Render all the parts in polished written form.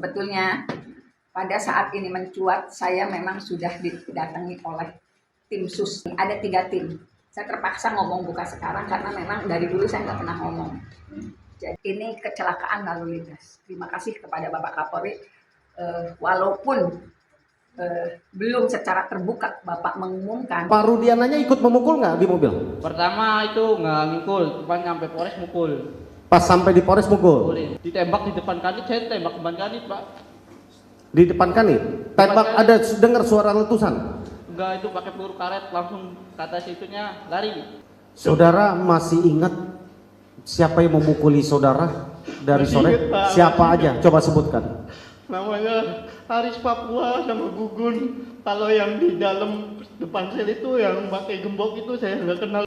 Sebetulnya pada saat ini mencuat, saya memang sudah didatangi oleh tim sus. Ada 3 tim. Saya terpaksa ngomong buka sekarang karena memang dari dulu saya nggak pernah ngomong. Jadi ini kecelakaan lalu lintas. Terima kasih kepada Bapak Kapolri. Walaupun belum secara terbuka Bapak mengumumkan. Pak Rudiananya ikut memukul nggak di mobil? Pertama itu nggak ngikul, cuma nyampe Polres mukul. Pas sampai di Polres mukul? Ditembak di depan kanit, saya tembak depan kanit, Pak. Di depan kanit? Tembak, ada dengar suara letusan? Enggak, itu pakai peluru karet, langsung kata situnya lari. Saudara masih ingat siapa yang memukuli saudara dari Masih sore? ingat, Pak. Siapa aja? Coba sebutkan. Namanya Haris Papua sama Gugun. Kalau yang di dalam depan sel itu yang pakai gembok itu saya nggak kenal.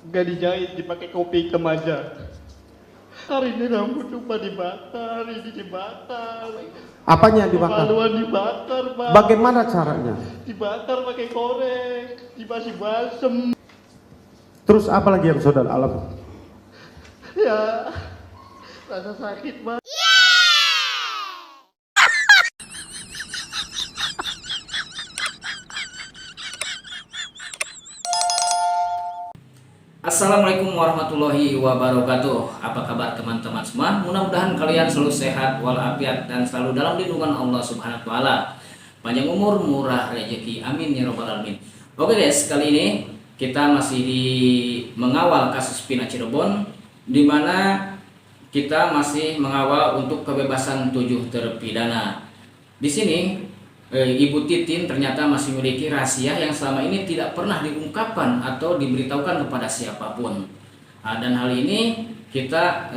Nggak dijahit, dipakai kopi kemaja. Hari ini rambut lupa dibakar, ini dibakar. Apanya yang dibakar? Kemaluan dibakar, Pak. Bagaimana caranya? Dibakar pakai korek, dikasih balsem. Terus apa lagi yang saudara alami? Ya, rasa sakit, Pak. Assalamualaikum warahmatullahi wabarakatuh. Apa kabar teman-teman semua? Mudah-mudahan kalian selalu sehat walafiat dan selalu dalam lindungan Allah Subhanahu wa taala. Panjang umur, murah rezeki. Amin ya rabbal alamin. Oke guys, kali ini kita masih mengawal kasus Pina Cirebon, di mana kita masih mengawal untuk kebebasan 7 terpidana. Di sini Ibu Titin ternyata masih memiliki rahasia yang selama ini tidak pernah diungkapkan atau diberitahukan kepada siapapun. Dan hal ini kita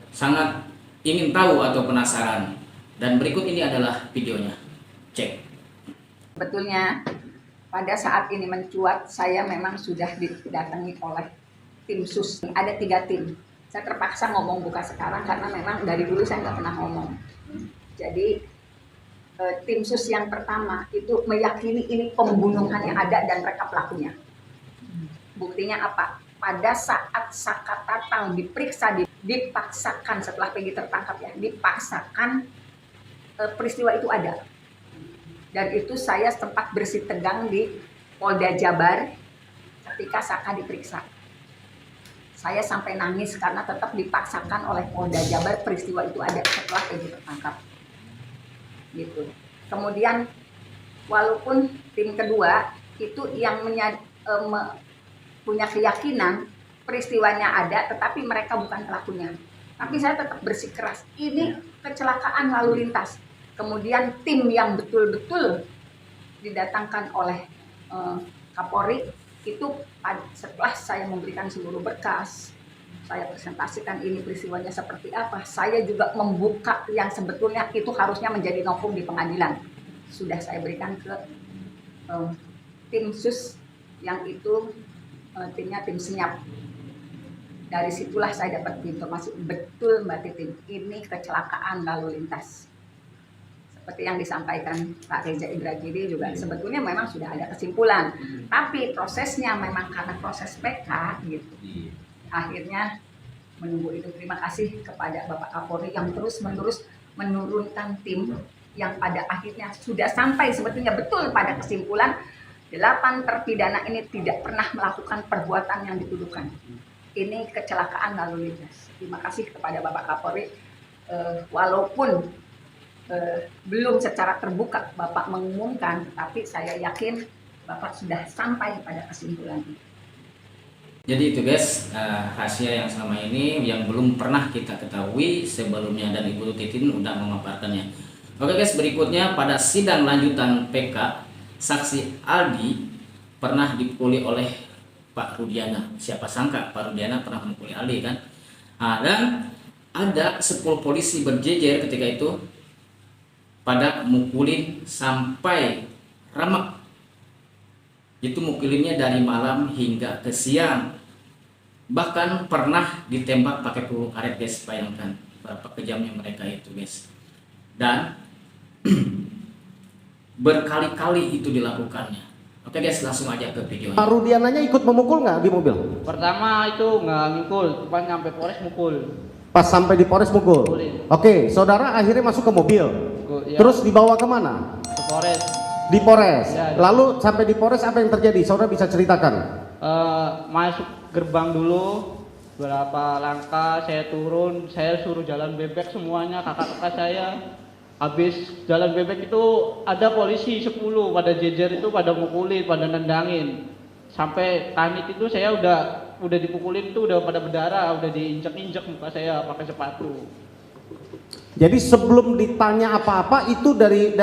sangat ingin tahu atau penasaran. Dan berikut ini adalah videonya. Cek. Sebetulnya pada saat ini mencuat, saya memang sudah didatangi oleh tim sus. Ada 3 tim. Saya terpaksa ngomong buka sekarang karena memang dari dulu saya nggak pernah ngomong. Jadi tim sus yang pertama itu meyakini ini pembunuhan yang ada dan mereka pelakunya. Buktinya apa? Pada saat Saka Tatang diperiksa, dipaksakan setelah Peggy tertangkap ya, dipaksakan peristiwa itu ada. Dan itu saya sempat bersih tegang di Polda Jabar ketika Saka diperiksa. Saya sampai nangis karena tetap dipaksakan oleh Polda Jabar peristiwa itu ada setelah Peggy tertangkap. Gitu. Kemudian walaupun tim kedua itu yang punya keyakinan peristiwanya ada, tetapi mereka bukan pelakunya. Tapi saya tetap bersikeras, ini kecelakaan lalu lintas. Kemudian tim yang betul-betul didatangkan oleh Kapolri itu setelah saya memberikan seluruh berkas, saya presentasikan ini peristiwanya seperti apa. Saya juga membuka yang sebetulnya itu harusnya menjadi novum di pengadilan. Sudah saya berikan ke tim sus yang itu timnya tim senyap. Dari situlah saya dapat informasi betul Mbak Titin, ini kecelakaan lalu lintas. Seperti yang disampaikan Pak Reza Indragiri juga sebetulnya memang sudah ada kesimpulan. Tapi prosesnya memang karena proses PK gitu. Akhirnya menunggu itu. Terima kasih kepada Bapak Kapolri yang terus-menerus menurunkan tim yang pada akhirnya sudah sampai sebetulnya betul pada kesimpulan 8 terpidana ini tidak pernah melakukan perbuatan yang dituduhkan. Ini kecelakaan lalu lintas. Terima kasih kepada Bapak Kapolri. Walaupun belum secara terbuka Bapak mengumumkan, tapi saya yakin Bapak sudah sampai pada kesimpulan itu. Jadi itu guys, rahasia yang selama ini yang belum pernah kita ketahui sebelumnya dan Ibu Titin udah memaparkannya. Oke guys, berikutnya pada sidang lanjutan PK, saksi Aldi pernah dipukuli oleh Pak Rudiana. Siapa sangka Pak Rudiana pernah memukuli Aldi kan? Dan ada 10 polisi berjejer ketika itu pada mukulin sampai remek. Itu mukulinnya dari malam hingga ke siang. Bahkan pernah ditembak pakai peluru karet guys. Bayangkan berapa kejamnya mereka itu guys. Dan berkali-kali itu dilakukannya. Oke guys, langsung aja ke videonya. Pak Rudiananya ikut memukul nggak di mobil? Pertama itu nggak ngikul, cuma nyampe Polres mukul. Pas sampai di Polres mukul. Mukulin. Oke, saudara akhirnya masuk ke mobil. Ya, Terus dibawa kemana? ke Polres. Di Polres. Ya, ya. Lalu sampai di Polres apa yang terjadi? Saudara bisa ceritakan? Masuk gerbang dulu, berapa langkah saya turun, saya suruh jalan bebek semuanya, kakak-kakak saya. Habis jalan bebek itu ada polisi 10 pada jejer itu pada mukulin, pada nendangin. Sampai kanit itu saya udah dipukulin itu udah pada berdarah, udah diinjek-injek muka saya pakai sepatu. Jadi sebelum ditanya apa-apa itu dari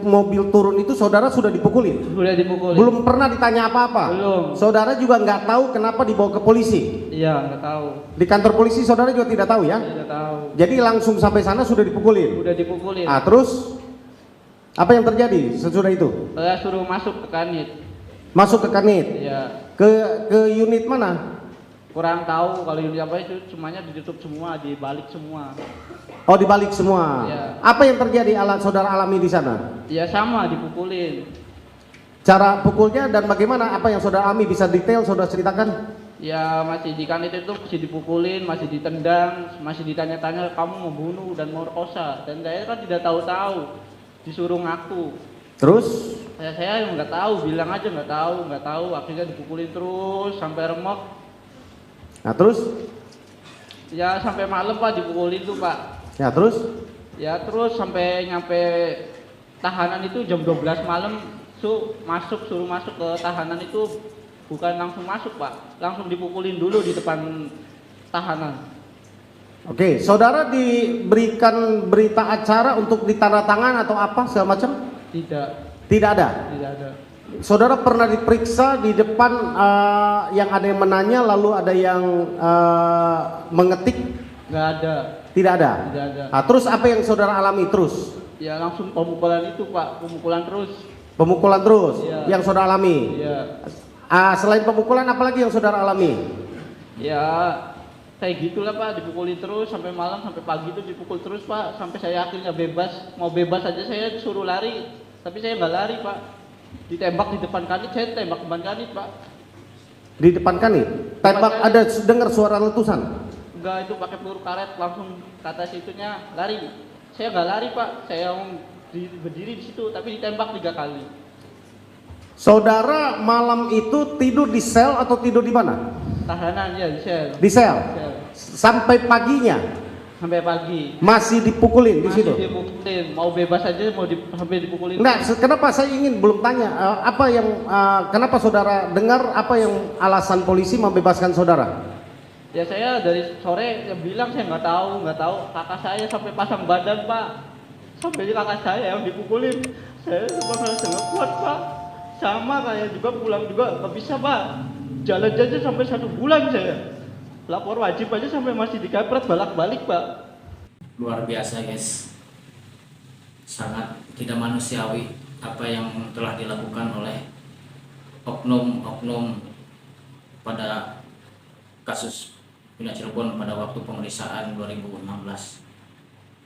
mobil turun itu saudara sudah dipukulin? Udah dipukulin. Belum pernah ditanya apa-apa? Belum. Saudara juga nggak tahu kenapa dibawa ke polisi? Iya, nggak tahu. Di kantor polisi saudara juga tidak tahu ya? Tidak tahu. Jadi langsung sampai sana sudah dipukulin? Udah dipukulin. Ah, terus apa yang terjadi sesudah itu? Saya suruh masuk ke kanit. Masuk ke kanit? Iya. Ke unit mana? Kurang tahu kalau unit apa itu, semuanya ditutup semua, dibalik semua. Oh, dibalik semua. Iya. Apa yang terjadi saudara alami di sana? Ya sama, dipukulin. Cara pukulnya dan bagaimana? Apa yang saudara alami bisa detail saudara ceritakan? Ya masih di kanit itu masih dipukulin, masih ditendang, masih ditanya-tanya kamu mau bunuh dan mau kosa. Dan saya kan tidak tahu-tahu, disuruh ngaku. Terus? Saya nggak tahu, bilang aja nggak tahu. Akhirnya dipukulin terus sampai remuk. Nah, terus? Ya sampai malam Pak dipukulin tuh Pak. Ya, terus? Ya terus sampai nyampe tahanan itu jam 12 malam suruh masuk ke tahanan itu bukan langsung masuk Pak, langsung dipukulin dulu di depan tahanan. Oke, saudara diberikan berita acara untuk ditandatangan atau apa segala macam? Tidak Tidak ada. ada. Saudara pernah diperiksa di depan yang ada yang menanya lalu ada yang mengetik? Nggak ada. Tidak ada. Tidak ada. Nah, terus apa yang saudara alami terus? Ya langsung pemukulan itu Pak, pemukulan terus. Pemukulan terus Iya. yang saudara alami. Ya, Selain pemukulan apalagi yang saudara alami? ya kayak gitulah Pak, dipukulin terus sampai malam sampai pagi itu dipukul terus Pak, sampai saya akhirnya bebas. Mau bebas aja saya suruh lari, tapi saya nggak lari Pak. Ditembak di depan kanit, saya tembak depan kanit Pak. Di depan kanit? Tembak kanit. ada dengar suara letusan? Enggak, itu pakai peluru karet langsung kata situnya lari. Saya nggak lari Pak, saya berdiri di situ tapi ditembak 3 kali. Saudara malam itu tidur di sel atau tidur di mana? Tahanan ya di sel. Di sel. Sel. Sampai paginya Sampai pagi. masih dipukulin di Masih situ. dipukulin, mau bebas aja sampai dipukulin. Enggak, kenapa saya ingin belum tanya apa yang kenapa saudara dengar apa yang alasan polisi membebaskan saudara? Ya saya dari sore ya bilang saya nggak tahu. Kakak saya sampai pasang badan Pak. Sampai kakak saya yang dipukulin. Saya cuma merasa nggak kuat Pak. Sama kayak juga pulang juga nggak bisa Pak. Jalan aja sampai 1 bulan saya. Lapor wajib aja sampai masih dikapret balak-balik Pak. Luar biasa guys, sangat tidak manusiawi apa yang telah dilakukan oleh oknum-oknum pada kasus Pina Cirebon pada waktu pemeriksaan 2016.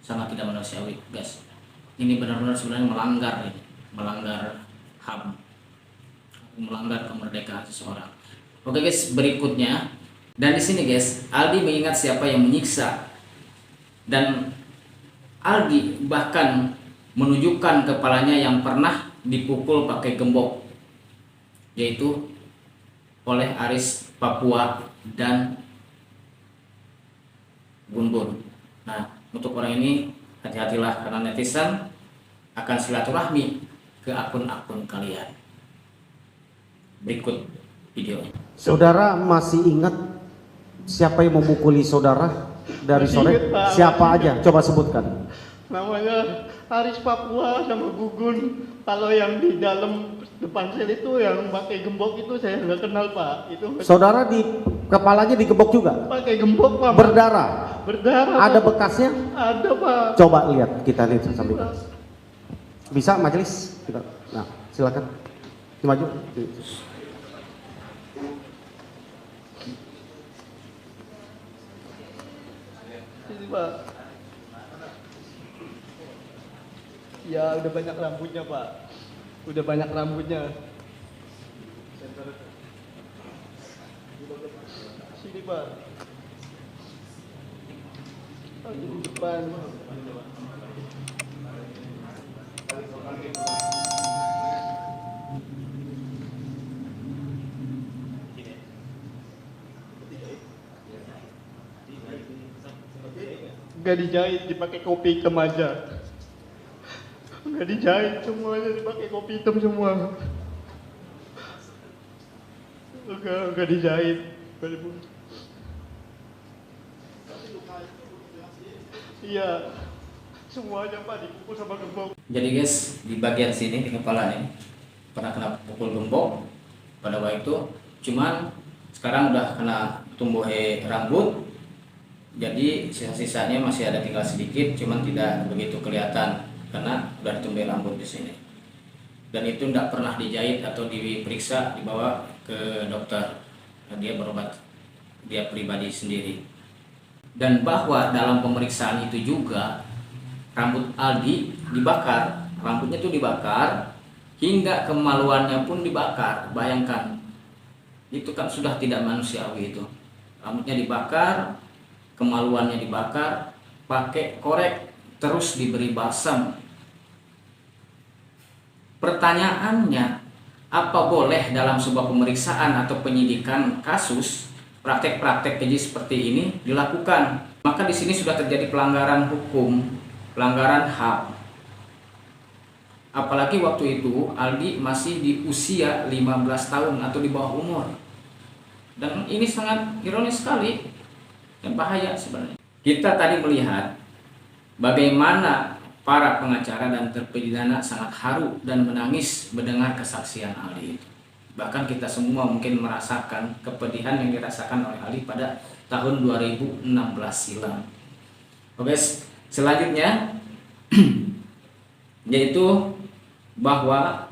Sangat tidak manusiawi guys, ini benar-benar sebenarnya melanggar HAM, melanggar kemerdekaan seseorang. Oke guys, berikutnya, dan di sini guys, Aldi mengingat siapa yang menyiksa, dan Aldi bahkan menunjukkan kepalanya yang pernah dipukul pakai gembok, yaitu oleh Aris Papua dan Bun Bun. Nah, untuk orang ini hati-hatilah karena netizen akan silaturahmi ke akun-akun kalian. Berikut videonya. Saudara masih ingat siapa yang memukuli saudara dari Masih sore? ingat, Pak. Siapa Masih aja? Coba sebutkan. Namanya Aris Papua sama Gugun. Kalau yang di dalam depan sel itu yang pakai gembok itu saya nggak kenal Pak. Itu Saudara di kepalanya digebok juga? pakai gembok Pak. Berdarah? Berdarah. Ada Pak. bekasnya? Ada Pak. Coba lihat, kita lihat sambil. Bisa majelis? Nah, silakan. Maju. Ini Pak. Ya udah banyak rambutnya Pak. Udah banyak rambutnya. Sini Pak. Di depan. Nggak dijahit, dipakai kopi hitam aja. Nggak dijahit semuanya, dipakai kopi hitam semua. Enggak dijahit. Iya, semuanya Pak dipukul sama gembok. Jadi guys, di bagian sini di kepala nih pernah kena pukul gembok pada waktu itu, cuman sekarang udah kena tumbuh rambut, jadi sisa-sisanya masih ada tinggal sedikit, cuman tidak begitu kelihatan karena udah tumbuh rambut di sini. Dan itu tidak pernah dijahit atau diperiksa, dibawa ke dokter, dia berobat dia pribadi sendiri. Dan bahwa dalam pemeriksaan itu juga rambut Aldi dibakar, rambutnya itu dibakar hingga kemaluannya pun dibakar. Bayangkan, itu kan sudah tidak manusiawi itu. Rambutnya dibakar, kemaluannya dibakar, pakai korek, terus diberi balsam. Pertanyaannya, apa boleh dalam sebuah pemeriksaan atau penyidikan kasus praktek-praktek keji seperti ini dilakukan? Maka di sini sudah terjadi pelanggaran hukum, pelanggaran HAM. Apalagi waktu itu Aldi masih di usia 15 tahun atau di bawah umur. Dan ini sangat ironis sekali dan bahaya sebenarnya. Kita tadi melihat bagaimana para pengacara dan terpidana sangat haru dan menangis mendengar kesaksian Aldi itu. Bahkan kita semua mungkin merasakan kepedihan yang dirasakan oleh Aldi pada tahun 2016 silam. Oke, selanjutnya yaitu bahwa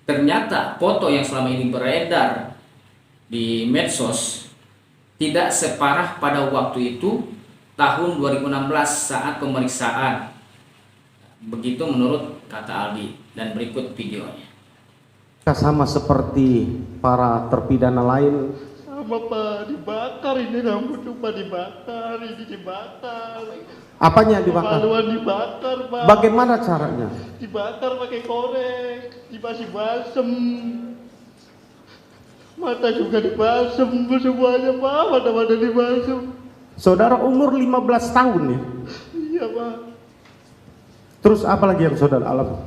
ternyata foto yang selama ini beredar di medsos tidak separah pada waktu itu tahun 2016 saat pemeriksaan. Begitu menurut kata Aldi, dan berikut videonya. Sama seperti para terpidana lain. Sama Pak, dibakar ini rambut tuh Pak, dibakar, ini dibakar. Apanya dibakar? Kemaluan dibakar Pak. Bagaimana caranya? Dibakar pakai korek, dikasih balsem. Mata juga dibalsem semuanya Pak, mata-mata dibalsem. Saudara umur 15 tahun ya? Iya Pak. Terus apa lagi yang saudara alami?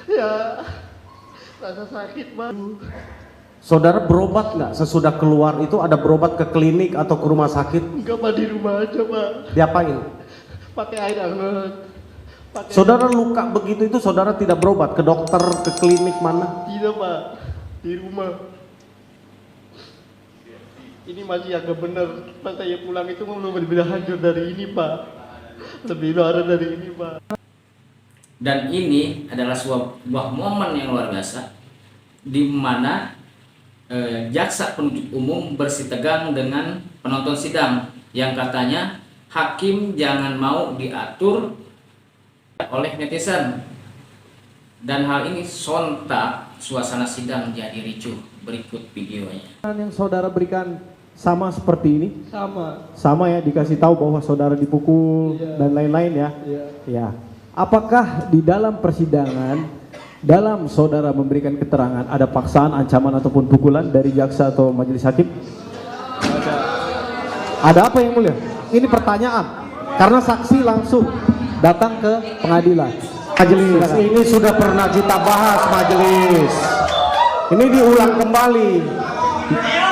Ya, rasa sakit Pak. Saudara berobat nggak sesudah keluar itu? Ada berobat ke klinik atau ke rumah sakit? Enggak Pak, di rumah aja Pak. Diapain? Pakai air hangat. Saudara luka begitu itu saudara tidak berobat ke dokter, ke klinik mana? Tidak Pak, di rumah. Ini masih agak benar. Pas saya pulang itu belum lebih hancur dari ini Pak. Lebih parah dari ini Pak. Dan ini adalah sebuah momen yang luar biasa di mana jaksa penuntut umum bersitegang dengan penonton sidang yang katanya hakim jangan mau diatur oleh netizen, dan hal ini sontak suasana sidang jadi ricuh. Berikut videonya. Yang saudara berikan sama seperti ini? Sama ya, dikasih tahu bahwa saudara dipukul dan lain-lain ya? Ya. Apakah di dalam persidangan, dalam saudara memberikan keterangan, ada paksaan, ancaman ataupun pukulan dari jaksa atau majelis hakim? Ada apa yang mulia? Ini pertanyaan, karena saksi langsung datang ke pengadilan. Majelis, ini sudah pernah kita bahas majelis. Ini diulang kembali.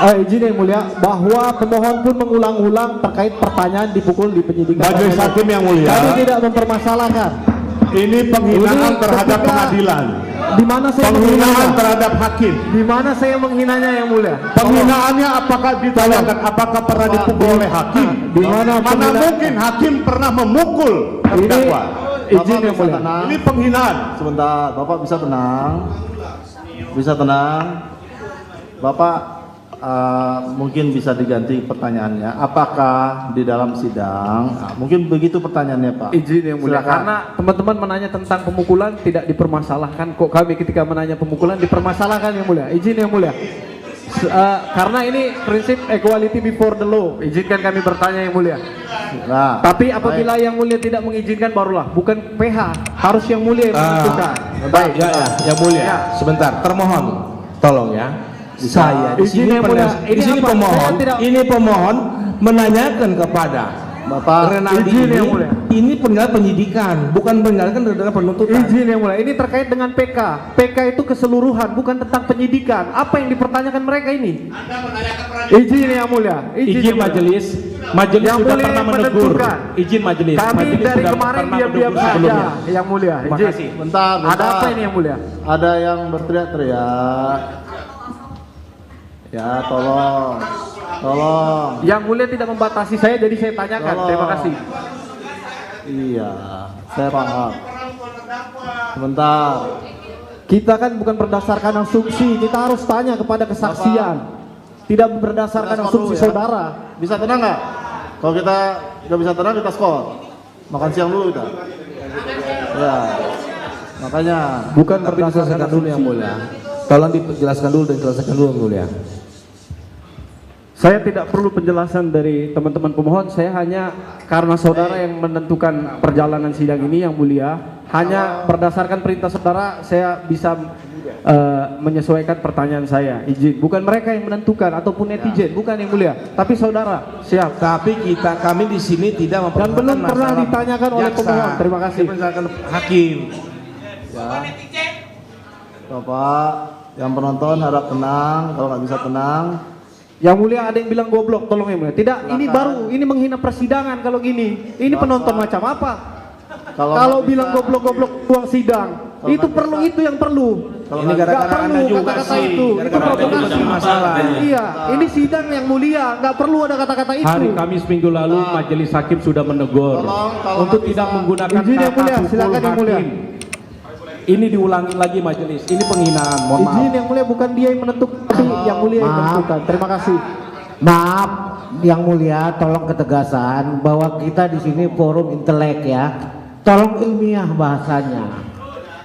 Izin yang mulia, bahwa pemohon pun mengulang-ulang terkait pertanyaan dipukul di penyidikan. Majelis hakim yang mulia, kami tidak mempermasalahkan. ini penghinaan terhadap pengadilan. Di mana saya Penghinaan terhadap hakim. Di mana saya menghinanya yang mulia? Penghinaannya apakah ditanyakan apakah pernah dipukul oleh hakim? Di mana mungkin hakim pernah memukul terdakwa? Izin yang mulia. Ini penghinaan. Sebentar, Bapak bisa tenang. Bisa tenang. Bapak mungkin bisa diganti pertanyaannya. Apakah di dalam sidang, mungkin begitu pertanyaannya Pak. Izin yang mulia, Silakan. karena teman-teman menanya tentang pemukulan tidak dipermasalahkan, kok kami ketika menanya pemukulan dipermasalahkan yang mulia. Izin yang mulia. Karena ini prinsip equality before the law, izinkan kami bertanya yang mulia. Nah, Tapi apabila yang mulia tidak mengizinkan barulah, bukan PH, harus yang mulia yang menentukan. Baik, yang mulia. Sebentar, termohon, tolong ya. Saya di Izin sini yang mulia. di sini Apa? pemohon, Saya tidak- ini pemohon menanyakan kepada Bapak, Renaldi izin yang mulia. ini penyidikan, bukan menjalankan dalam penuntutan. Izin yang mulia, ini terkait dengan PK. PK itu keseluruhan, bukan tentang penyidikan. Apa yang dipertanyakan mereka ini? Izin yang mulia. Izin yang mulia. majelis, majelis Yang sudah mulia pernah yang menegur. menentukan. Izin majelis. Kami Majelis dari sudah kemarin pernah diam-diam menegur saja, sebelumnya. yang mulia. Terima Izin. kasih. bentar. Ada apa ini yang mulia? Ada yang berteriak-teriak. Ya, tolong. Yang mulia tidak membatasi saya, jadi saya tanyakan. Tolong. Terima kasih. Iya, saya paham. Sebentar. Kita kan bukan berdasarkan asumsi, kita harus tanya kepada kesaksian. Tidak berdasarkan Kita skor asumsi dulu ya. saudara. Bisa tenang nggak? Kalau kita nggak bisa tenang, kita skor. Makan siang dulu kita. Ya, makanya. Bukan Tapi berdasarkan diselesaikan dulu yang asumsi. mulia. Tolong dijelaskan dulu dan diselesaikan dulu yang mulia. Saya tidak perlu penjelasan dari teman-teman pemohon, saya hanya karena saudara yang menentukan perjalanan sidang ini yang mulia, hanya berdasarkan perintah saudara saya bisa menyesuaikan pertanyaan saya. Izin, bukan mereka yang menentukan ataupun netizen, bukan yang mulia, tapi saudara. Siap. Tapi kami di sini tidak Dan belum mempersoalkan pernah masalah ditanyakan oleh jaksa. pemohon. Terima kasih. Dipersoalkan hakim. Ya. Bapak, yang penonton harap tenang. Kalau nggak bisa tenang, Yang mulia ada yang bilang goblok, tolong yang mulia. Tidak, ini baru, ini menghina persidangan kalau gini. Ini penonton macam apa? Kalau nggak bilang bisa- goblok-goblok ruang sidang, Kalau itu nggak perlu, bisa- itu yang perlu. Kalau Ini nggak gara-gara Nggak Anda perlu juga kata-kata sih. itu Gara-gara Anda juga provokasi. masalah. Iya, ini sidang yang mulia, nggak perlu ada kata-kata itu. Hari Kamis minggu lalu majelis hakim sudah menegur Tolong, untuk nggak tidak bisa. menggunakan Izin yang kata mulia, pukul silakan yang mulia. hakim. Ini diulangi lagi majelis. Ini penghinaan. Mohon maaf. Izin yang mulia, bukan dia yang menentukan, tapi yang mulia yang menentukan. Terima kasih. Maaf, yang mulia, tolong ketegasan bahwa kita di sini forum intelek ya. Tolong ilmiah bahasanya.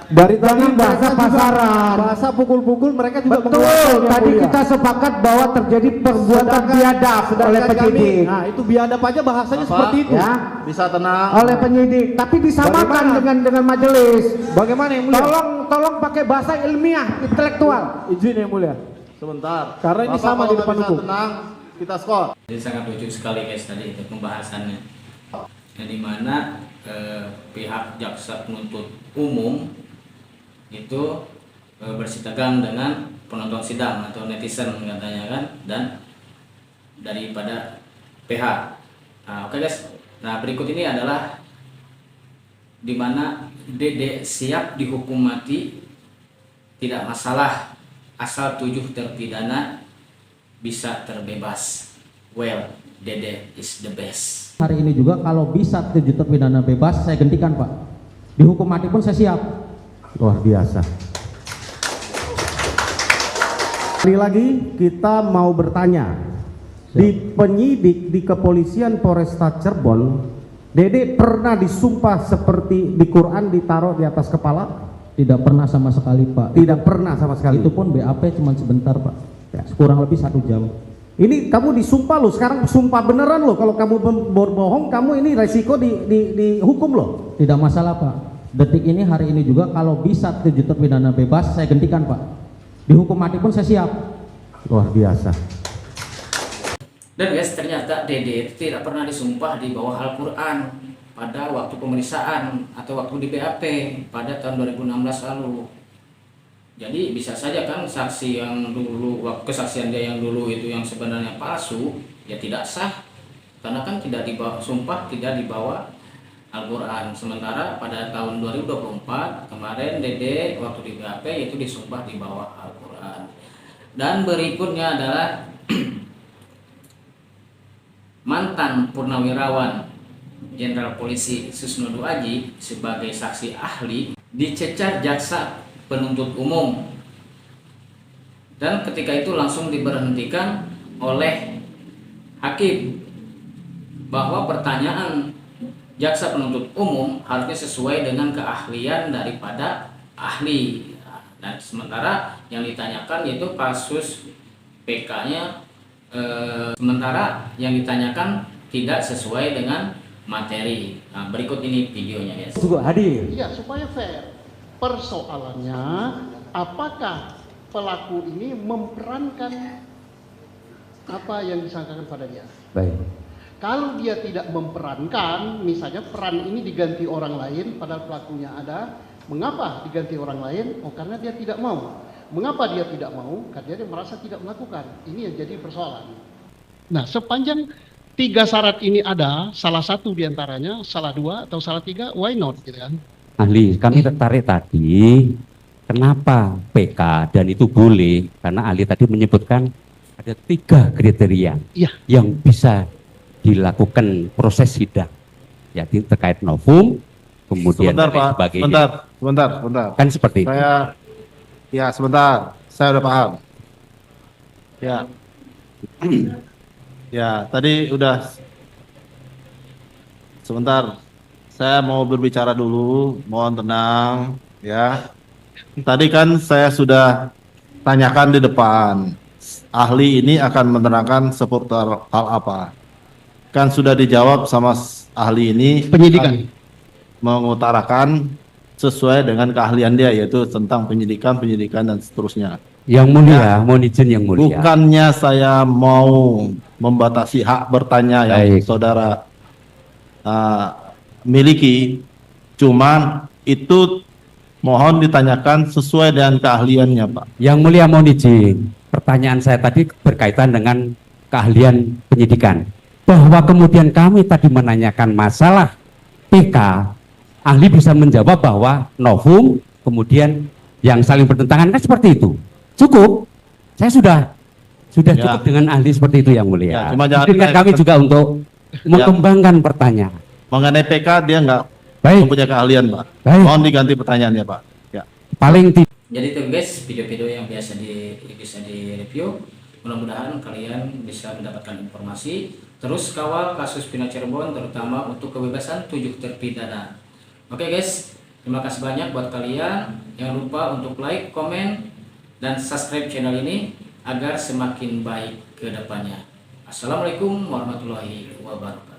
Dari tadi Jangan bahasa mereka juga- pasaran. bahasa pukul-pukul mereka juga Betul, mengeluarkan yang tadi mulia. kita sepakat bahwa terjadi perbuatan biadab oleh Sedangkan penyidik. nah itu biadab aja bahasanya Bapak, seperti itu. Ya, bisa tenang. oleh penyidik, tapi disamakan Bagaimana? dengan majelis. Bagaimana yang mulia? Tolong pakai bahasa ilmiah, intelektual. Izin yang mulia. Sebentar. Karena ini Bapak, sama kalau di nggak depan bisa hukum. tenang, kita skor. Jadi sangat lucu sekali guys tadi itu pembahasannya. Yang dimana pihak jaksa penuntut umum itu bersitegang dengan penonton sidang atau netizen katanya kan, dan daripada PH. Nah, oke guys. Nah, berikut ini adalah dimana Dede siap dihukum mati tidak masalah asal 7 terpidana bisa terbebas. Well, Dede is the best. Hari ini juga kalau bisa 7 terpidana bebas saya gantikan Pak. Dihukum mati pun saya siap. Luar biasa. Sekali lagi kita mau bertanya. Di penyidik di kepolisian Polresta Cirebon, Dede pernah disumpah seperti di Quran ditaruh di atas kepala? Tidak pernah sama sekali Pak. Tidak pernah sama sekali. Itu pun BAP cuma sebentar Pak. Kurang lebih 1 jam. Ini kamu disumpah loh, sekarang sumpah beneran loh. Kalau kamu berbohong, kamu ini resiko dihukum loh. Tidak masalah Pak. Detik ini hari ini juga kalau bisa 7 terpidana bebas saya gantikan Pak. Dihukum mati pun saya siap. Luar biasa. Dan guys, ternyata Dede tidak pernah disumpah di bawah Al-Quran pada waktu pemeriksaan atau waktu di BAP pada tahun 2016 lalu. Jadi bisa saja kan saksi yang dulu, kesaksian dia yang dulu itu yang sebenarnya palsu, ya tidak sah. Karena kan tidak dibawa, sumpah tidak dibawa Al-Quran. Sementara pada tahun 2024 kemarin Dede waktu di BAP itu disumpah di bawah Al-Quran. Dan berikutnya adalah mantan purnawirawan Jenderal Polisi Susnodo Aji sebagai saksi ahli dicecar jaksa penuntut umum, dan ketika itu langsung diberhentikan oleh hakim bahwa pertanyaan jaksa penuntut umum harusnya sesuai dengan keahlian daripada ahli. Dan sementara yang ditanyakan yaitu kasus PK-nya, sementara yang ditanyakan tidak sesuai dengan materi. Nah, berikut ini videonya ya. Juga hadir. Iya, supaya fair. Persoalannya, apakah pelaku ini memperankan apa yang disangkakan pada dia? Baik. Kalau dia tidak memperankan, misalnya peran ini diganti orang lain, padahal pelakunya ada. Mengapa diganti orang lain? Oh, karena dia tidak mau. Mengapa dia tidak mau? Karena dia merasa tidak melakukan. Ini yang jadi persoalan. Nah, sepanjang 3 syarat ini ada, salah satu diantaranya, salah 2 atau salah 3, why not? Gitu kan? Ahli, kami tertarik tadi, kenapa PK dan itu boleh? Karena ahli tadi menyebutkan ada 3 kriteria yang bisa dilakukan proses sidang, yaitu terkait novum, kemudian Sebentar Pak, sebagainya. sebentar. Kan seperti itu. Sebentar, saya udah paham. Ya, ya tadi udah. Sebentar, saya mau berbicara dulu, mohon tenang, ya. Tadi kan saya sudah tanyakan di depan, ahli ini akan menerangkan seputar hal apa? Kan sudah dijawab sama ahli ini. Penyidikan. Mengutarakan sesuai dengan keahlian dia, yaitu tentang penyidikan dan seterusnya. Yang mulia, mohon izin yang mulia. Bukannya saya mau membatasi hak bertanya yang saudara miliki, cuman itu mohon ditanyakan sesuai dengan keahliannya, Pak. Yang mulia mohon izin, pertanyaan saya tadi berkaitan dengan keahlian penyidikan. Bahwa kemudian kami tadi menanyakan masalah PK, ahli bisa menjawab bahwa novum, kemudian yang saling bertentangan, kan seperti itu. Cukup, saya sudah cukup dengan ahli seperti itu yang mulia. Cuma jangan kami juga untuk mengembangkan pertanyaan. Mengenai PK dia nggak mempunyai keahlian, Pak. Mohon diganti pertanyaannya, Pak. Ya. Paling tidak. Jadi itu guys, video-video yang bisa di review. Mudah-mudahan kalian bisa mendapatkan informasi. Terus kawal kasus Pina Cirebon, terutama untuk kebebasan 7 terpidana. Oke guys, terima kasih banyak buat kalian. Jangan lupa untuk like, komen, dan subscribe channel ini agar semakin baik ke depannya. Assalamualaikum warahmatullahi wabarakatuh.